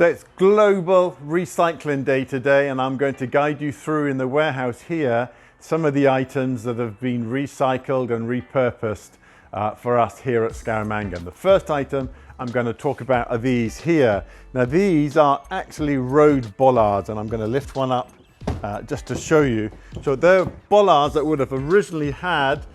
So it's Global Recycling Day today, and I'm going to guide you through in the warehouse here some of the items that have been recycled and repurposed for us here at Scaramanga. And the first item I'm going to talk about are these here. Now these are actually road bollards, and I'm going to lift one up just to show you. So they're bollards that would have originally had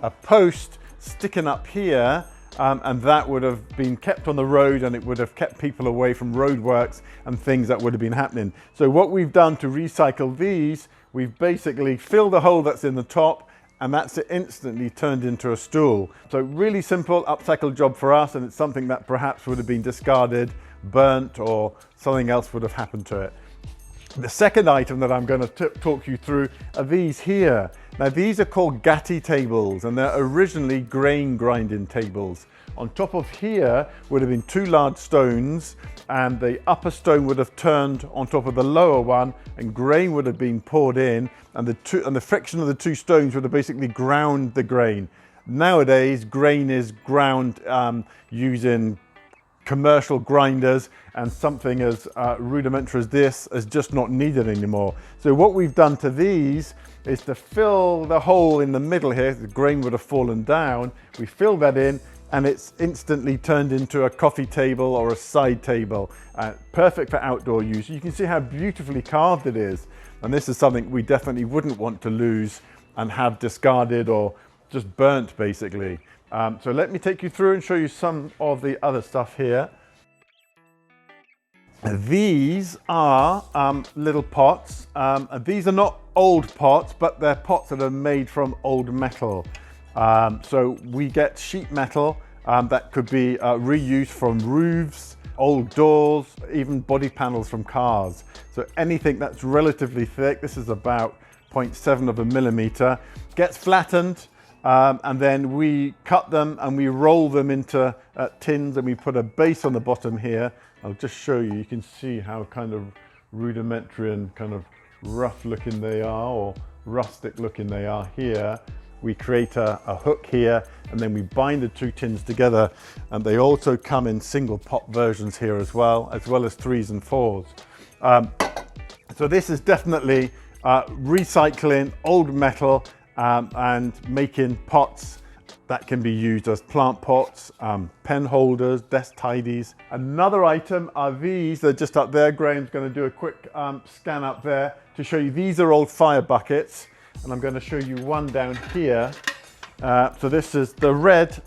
a post sticking up here, and that would have been kept on the road, and it would have kept people away from roadworks and things that would have been happening. So what we've done to recycle these, we've basically filled the hole that's in the top, and that's instantly turned into a stool. So really simple upcycle job for us, and it's something that perhaps would have been discarded, burnt, or something else would have happened to it. The second item that I'm going to talk you through are these here. Now these are called gatti tables, and they're originally grain grinding tables. On top of here would have been two large stones, and the upper stone would have turned on top of the lower one, and grain would have been poured in, and the friction of the two stones would have basically ground the grain. Nowadays grain is ground using commercial grinders, and something as rudimentary as this is just not needed anymore. So what we've done to these is to fill the hole in the middle here. The grain would have fallen down. We fill that in, and it's instantly turned into a coffee table or a side table. Perfect for outdoor use. You can see how beautifully carved it is. And this is something we definitely wouldn't want to lose and have discarded or just burnt basically. So let me take you through and show you some of the other stuff here. These are little pots. These are not old pots, but they're pots that are made from old metal. So we get sheet metal that could be reused from roofs, old doors, even body panels from cars. So anything that's relatively thick, this is about 0.7 of a millimeter, gets flattened, and then we cut them and we roll them into tins, and we put a base on the bottom here. I'll just show you. You can see how kind of rudimentary and kind of rough looking they are, or rustic looking they are here. We create a hook here, and then we bind the two tins together, and they also come in single pot versions here as well as 3s and 4s. So this is definitely recycling old metal and making pots that can be used as plant pots, pen holders, desk tidies. Another item are these. They're just up there. Graham's going to do a quick scan up there to show you. These are old fire buckets, and I'm going to show you one down here. So this is the red.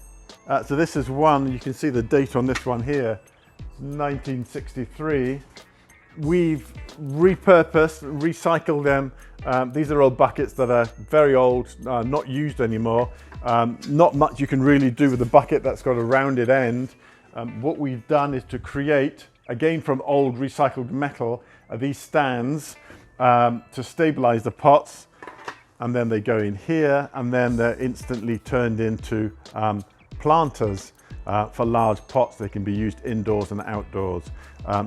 So this is one. You can see the date on this one here. It's 1963. We've repurposed, recycled them. These are old buckets that are very old, not used anymore. Not much you can really do with a bucket that's got a rounded end. What we've done is to create, again from old recycled metal, these stands to stabilize the pots, and then they go in here, and then they're instantly turned into planters for large pots. They can be used indoors and outdoors.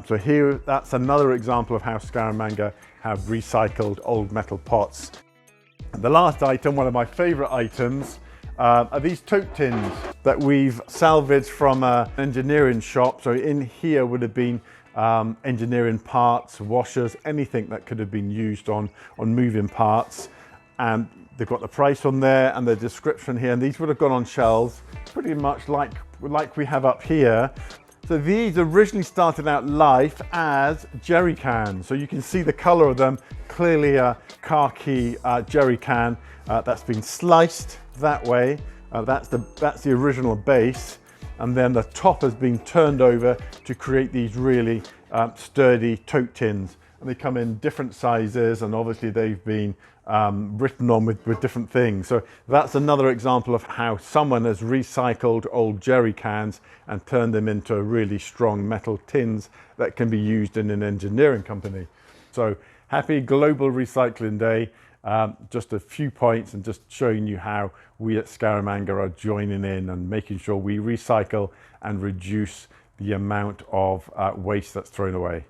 So here, that's another example of how Scaramanga have recycled old metal pots. And the last item, one of my favorite items, are these tote tins that we've salvaged from an engineering shop. So in here would have been engineering parts, washers, anything that could have been used on moving parts. And they've got the price on there and the description here, and these would have gone on shelves pretty much like we have up here. So these originally started out life as jerry cans. So you can see the color of them, clearly a khaki jerry can that's been sliced that way. That's the original base, and then the top has been turned over to create these really sturdy tote tins. And they come in different sizes, and obviously they've been written on with different things. So that's another example of how someone has recycled old jerry cans and turned them into really strong metal tins that can be used in an engineering company. So happy Global Recycling Day. Just a few points, and just showing you how we at Scaramanga are joining in and making sure we recycle and reduce the amount of waste that's thrown away.